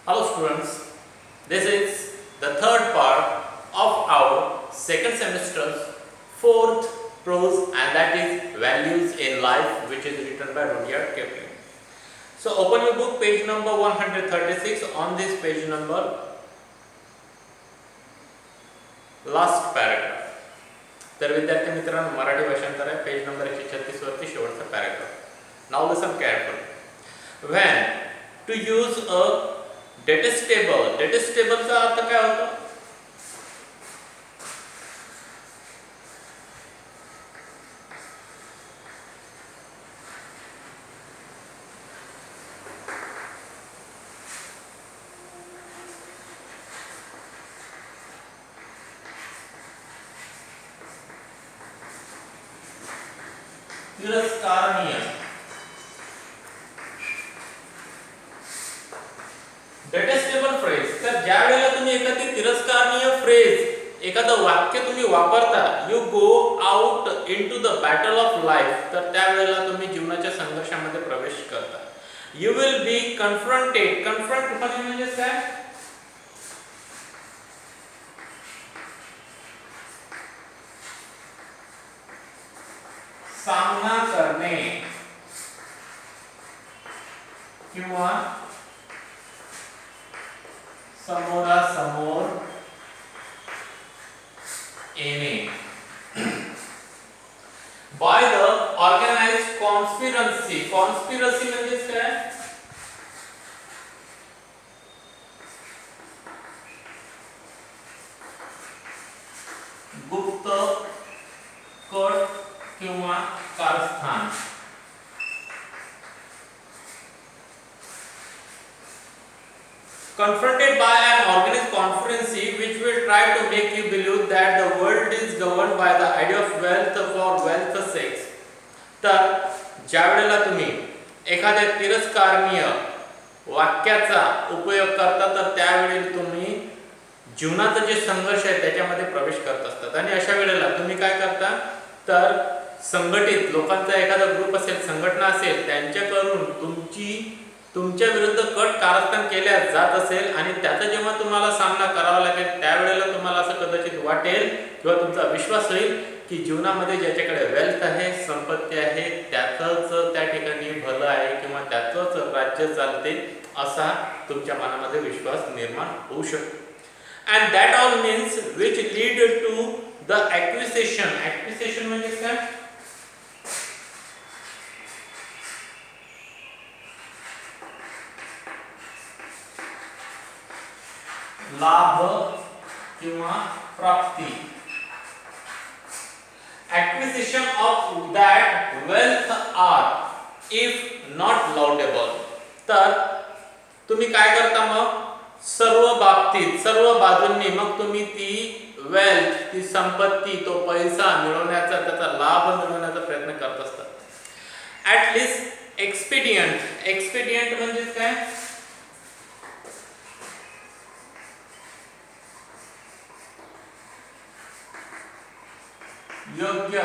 Hello students, this is the third part of our second semester's fourth prose, and that is Values in Life, which is written by Rudyard Kipling. So open your book, page number 136. On this page number, last paragraph. तर विद्यार्थी मित्रांनो, मराठी भाषांतर आहे, page number 136 वरती शेवटचा paragraph. Now listen carefully. When to use a detestable चा अर्थ काय होतो? तिरस्कारणीय. डेटेस्टेबल फ्रेज. तर ज्या वेळेला तुम्ही एखादी तिरस्कारणीय फ्रेज, एखादं वाक्य तुम्ही वापरता, you go out into the battle of life, तर त्या वेळेला तुम्ही जीवनाच्या संघर्षामध्ये प्रवेश करता. You will be confronted. Confront म्हणजे काय? सामना करणे किंवा समोरासमोर येणे. By the organised conspiracy. Conspiracy म्हणजे काय? गुप्त कट किंवा कारस्थान. Confronted by an organized conspiracy which will try to make you believe that the world is governed by the idea of wealth for wealth's sake. तर ज्या वेळेला तुम्ही एखाद्या तिरस्कारणीय वाक्याचा उपयोग करता, तर त्यावेळी तुम्ही जीवनाचा जे संघर्ष आहे त्याच्यामध्ये प्रवेश करत असतात. आणि अशा वेळेला तुम्ही काय करता, तर संघटित लोकांचा एखादा ग्रुप असेल, संघटना असेल, त्यांच्याकडून तुमच्या विरुद्ध कट कारस्थान केल्या जात असेल, आणि त्याचा जेव्हा तुम्हाला सामना करावा लागेल, त्यावेळेला तुम्हाला असं कदाचित वाटेल किंवा तुमचा विश्वास होईल की जीवनामध्ये ज्याच्याकडे वेल्थ आहे, संपत्ती आहे, त्याचंच त्या ठिकाणी भलं आहे किंवा त्याचंच राज्य चालते, असा तुमच्या मनामध्ये विश्वास निर्माण होऊ शकतो. And that all means which lead to the acquisition. Acquisition म्हणजे काय? लाभ किंवा प्राप्ती. Acquisition of that wealth are if not laudable. तर तुम्ही काय करता मग? सर्व बाबतीत, सर्व बाजूंनी मग तुम्ही ती वेल्थ, ती संपत्ती, तो पैसा मिळवण्याचा, त्याचा लाभ मिळवण्याचा प्रयत्न करत असतात. At least एक्सपिडियंट. एक्सपिडियंट म्हणजे काय? योग्य,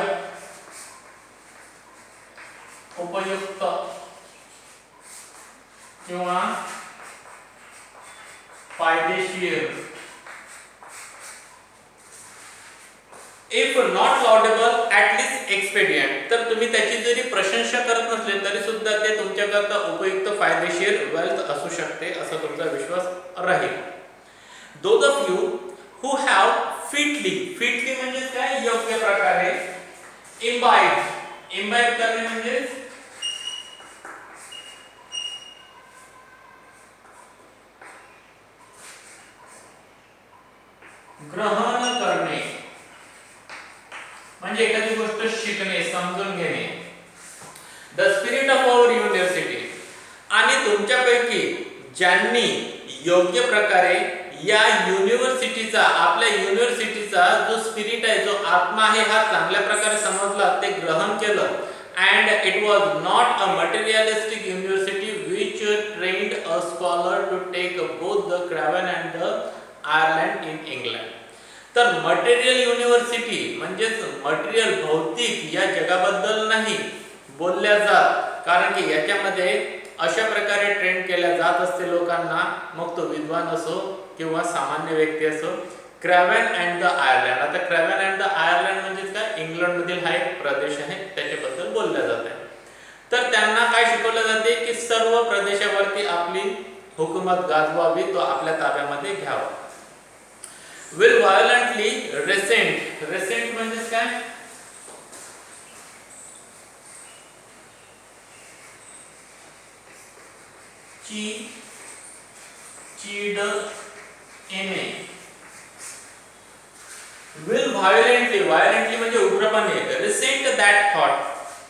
उपयुक्त किंवा फायदेशीर. If not laudable at least expedient. तर तुम्ही त्याची जरी प्रशंसा करत नसले तरी सुद्धा ते तुमच्याकरता उपयुक्त, फायदेशीर वेल्थ असू शकते, असा तुमचा विश्वास राहील. Those of you who have fitly म्हणजे काय? योग्य प्रकारे. imbibe करणे म्हणजे ग्रहण करणे, म्हणजे एखादी गोष्ट शिकणे, समजून घेणे. The spirit of our university. आणि तुमच्यापैकी ज्यांनी योग्य प्रकारे या युनिव्हर्सिटीचा, आपल्या युनिव्हर्सिटीचा जो स्पिरिट आहे, जो आत्मा आहे, हा चांगल्या प्रकारे समजला, ते ग्रहण केलं. And it was not a materialistic university which trained a scholar to take both the crown and the Ireland in England. तर मटेरियल युनिव्हर्सिटी म्हणजेच मटेरियल, भौतिक या जगाबद्दल नाही बोलल्या जात, कारण की याच्यामध्ये अशा प्रकारे ट्रेन केल्या जात असते लोकांना, मग तो विद्वान असो किंवा सामान्य व्यक्ती असो. क्रॅव्हन अँड द आयर्लंड. आता क्रॅव्हन अँड द आयर्लंड म्हणजे काय, इंग्लंड मधील हा एक प्रदेश आहे, त्याच्याबद्दल बोलल्या जात आहे. तर त्यांना काय शिकवलं जाते की सर्व प्रदेशावरती आपली हुकूमत गाजवावी, तो आपल्या ताब्यामध्ये घ्यावा. विल व्हायोलंटली रेसेंट. रेसेंट म्हणजे काय, चीड येणे. विल व्हायोलेंटली. व्हायोलेंटली म्हणजे उग्रपणे. Recent that thought.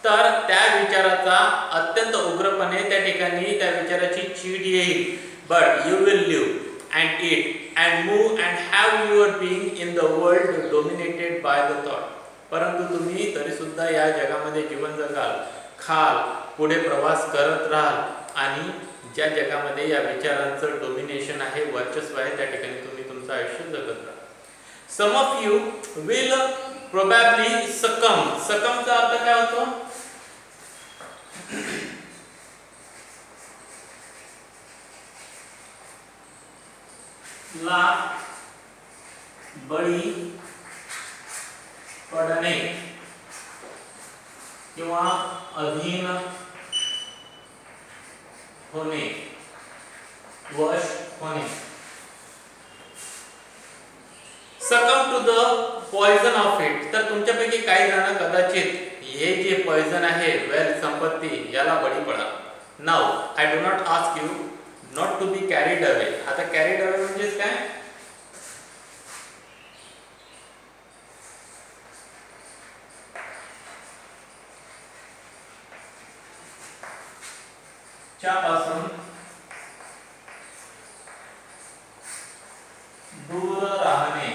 तर त्या विचाराचा अत्यंत उग्रपणे त्या ठिकाणी त्या विचाराची चीड येईल. But you will live and eat and move and have your being in the world dominated by the thought. परंतु तुम्ही तरी सुद्धा या जगामध्ये जीवन जगाल, खाल, पुढे प्रवास करत राहाल आणि ज्या जगामध्ये या विचारांचं डोमिनेशन आहे, वर्चस्व आहे, त्या ठिकाणी तुम्ही तुमचं आयुष्य जगत राहा. सम ऑफ यू विल प्रोबॅबली सकम. सकमचा अर्थ काय होतो, ला बळी पडणे किंवा अधीन होणे, वश होणे. Succumb to the poison of it. तर तुमच्यापैकी काही जण कदाचित हे जे पॉइझन आहे, वेल्थ, संपत्ती, याला बळी पडा. Now I do not ask you not to be carried away. आता कॅरीड अवे म्हणजे काय, पासून दूर राहणे.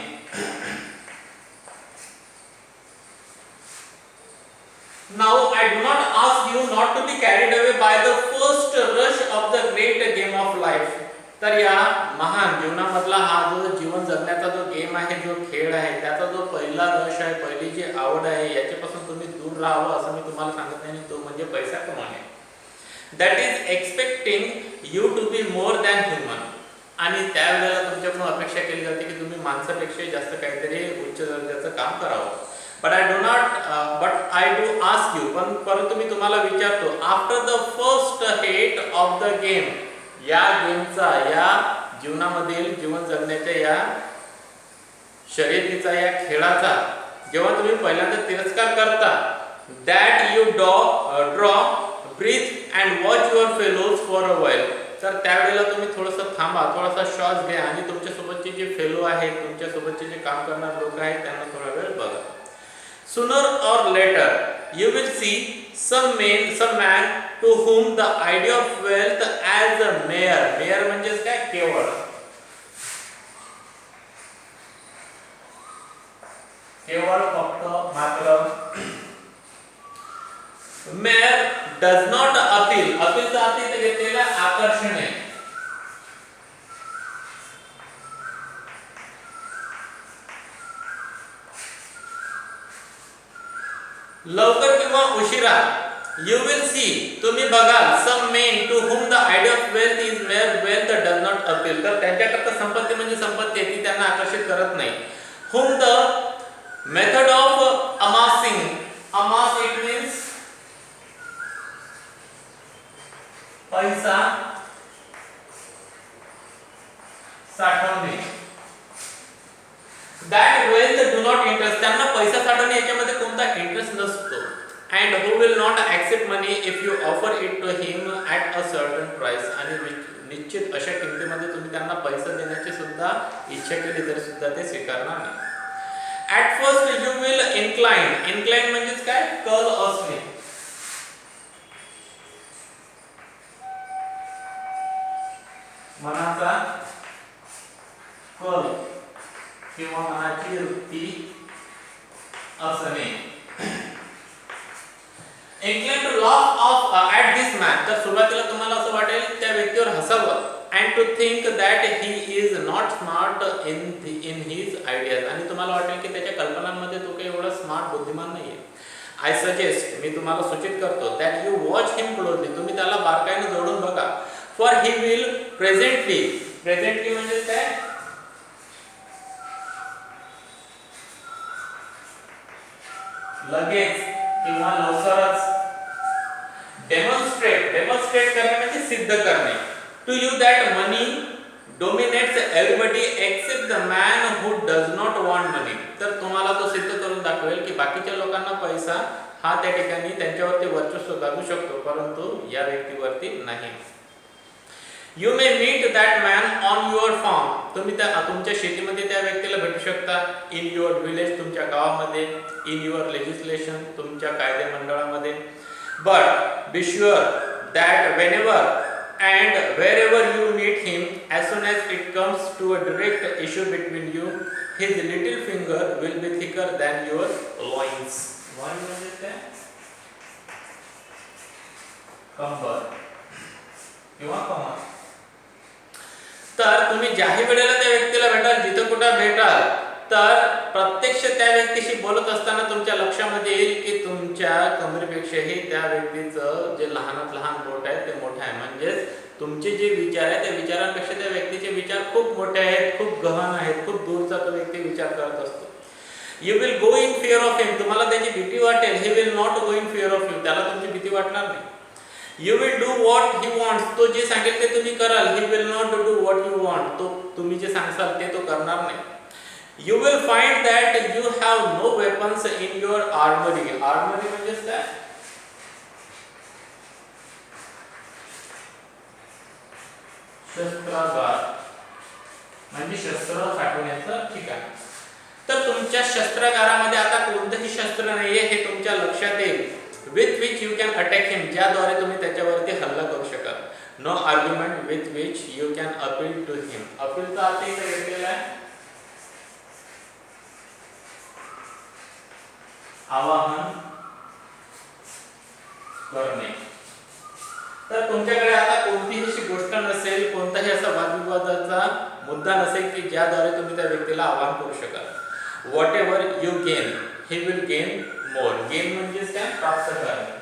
Now I do not ask you not to be carried away by the first rush of the great game of life. तर या महान जीवनामधला हा जो जीवन जगण्याचा जो गेम आहे, जो खेळ आहे, त्याचा जो पहिला रश आहे, पहिली जी आवड आहे, याच्यापासून तुम्ही दूर राहावं असं मी तुम्हाला सांगत नाही. तो म्हणजे पैसा कमावणे. That is expecting you to be more than human. आणि त्यावेळेला तुमच्याकडून अपेक्षा केली जाते की तुम्ही माणसापेक्षा जास्त काहीतरी उच्च दर्जाचं काम करावं. But I do ask you, परंतु मी तुम्हाला विचारतो, after the first hate of the game, या गेमचा, या जीवनामधील जीवन जगण्याच्या या शर्यतीचा, या खेळाचा जेव्हा तुम्ही पहिल्यांदा तिरस्कार करता, that you draw breathe and watch your fellows for a while. तर त्यावेळेला तुम्ही थोडंसं थांबा, थोडासा श्वास घ्या आणि तुमच्यासोबतचे जे फेलो आहेत, तुमच्यासोबतचे जे काम करणारे लोक आहेत, त्यांना थोडा वेळ बघा. Sooner or later you will see some man to whom the idea of wealth as a mere म्हणजे काय, केवळ, फक्त, मात्र, mere does not appeal. अपीलचा अर्थ इथे घेतलेला आकर्षण आहे. लवकर किंवा उशिरा, you will see, तुम्ही बघाल, some men to whom the idea of wealth is mere wealth does not appeal. तर त्यांच्याकरता संपत्ती म्हणजे संपत्ती आहे, ती त्यांना आकर्षित करत नाही. whom the method of amassing, amass it means पैसा साठवणे. That wealth do not interest. त्यांना पैसा साठवणे याच्यामध्ये कोणता इंटरेस्ट नसतो. And who will not accept money if you offer it to him at a certain price. आणि निश्चित अशा किमतीमध्ये तुम्ही त्यांना पैसा देण्याची सुद्धा इच्छा केली तरी सुद्धा ते स्वीकारणार नाही. At first you will incline म्हणजे काय, कल असणे. मनाचा कल किंवा मनाची वृत्ती असणे. Inclined to laugh off at this man. तर सुरुवातीला तुम्हाला असं वाटेल त्या व्यक्तीवर हसावं. And to think that he is not smart in his ideas. आणि तुम्हाला वाटेल की त्याच्या कल्पनांमध्ये तो काही एवढा स्मार्ट बुद्धिमान नाहीये. आय सजेस्ट, मी तुम्हाला सूचित करतो, that you watch him closely, तुम्ही त्याला बारकाईने जोडून बघा. For he will presently, presently म्हणजे काय, लगेच किंवा लवकरच, डेमॉन्स्ट्रेट, डेमॉन्स्ट्रेट करणे म्हणजे सिद्ध करणे, to you that money dominates everybody except the man who does not want money. तर तुम्हाला तो सिद्ध करून दाखवेल की बाकीच्या लोकांना पैसा हा त्या ठिकाणी त्यांच्यावरती वर्चस्व गाजू शकतो, परंतु या व्यक्तीवरती नाही. You may meet that man on your farm, तुम्ही तुमच्या शेतीमध्ये त्या व्यक्तीला भेटू शकता. इन युअर विलेज, तुमच्या गावामध्ये. इन युअर लेजिस्लेशन, तुमच्या कायदे मंडळामध्ये. But be sure that whenever and wherever you meet him, as soon as it comes to a direct issue between you, his little finger will be thicker than your loins. Loin म्हणजे काय, कंबर किंवा कमर. तर तुम्ही ज्याही वेळेला त्या व्यक्तीला भेटाल, जिथं कुठं भेटाल, तर प्रत्यक्ष त्या व्यक्तीशी बोलत असताना तुमच्या लक्षामध्ये येईल की तुमच्या कमरेपेक्षाही त्या व्यक्तीचं जे लहानात लहान बोट आहे ते मोठं आहे. म्हणजेच तुमचे जे विचार आहे त्या विचारांपेक्षा त्या व्यक्तीचे विचार खूप मोठे आहेत, खूप गहन आहेत, खूप दूरचा तो व्यक्ती विचार करत असतो. You will go in fear of him, तुम्हाला त्याची भीती वाटेल. He will not go in fear of you, त्याला तुमची भीती वाटणार नाही. You will do what he wants, तो जे सांगेल ते तुम्ही कराल. He will not do what you want, तो तुम्ही जे सांगसाल ते तो करणार नाही. You will find that you have no weapons in your armory. Armory म्हणजे काय, शस्त्रागार म्हणजे शस्त्र साठवण्याचं ठिकाण. तर तुमच्या शस्त्रागारामध्ये आता कोणतंही शस्त्र नाहीये हे तुमच्या लक्षात येईल. with which you can attack him, ज्याद्वारे तुम्ही त्याच्यावरती हल्ला करू शकाल. no argument with which you can appeal to him. appeal चा अर्थ इथे घेतलेला आहे आवाहन करणे. तर तुमच्याकडे आता कोणतीही अशी गोष्ट नसेल, कोणताही असा वादविवादाचा मुद्दा नसेल की ज्याद्वारे तुम्ही त्या व्यक्तीला आवाहन करू शकाल. What ever you gain, he will gain more. Gain म्हणजे काय, प्राप्त करणे.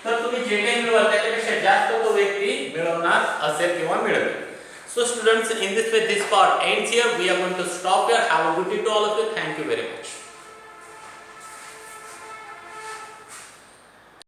तर तुम्ही जे काही मिळवाल त्याच्यापेक्षा जास्त तो व्यक्ती मिळवणार असेल किंवा मिळवेल. So students, in this way this part ends here. We are going to stop here. Have a good day to all of you. Thank you very much.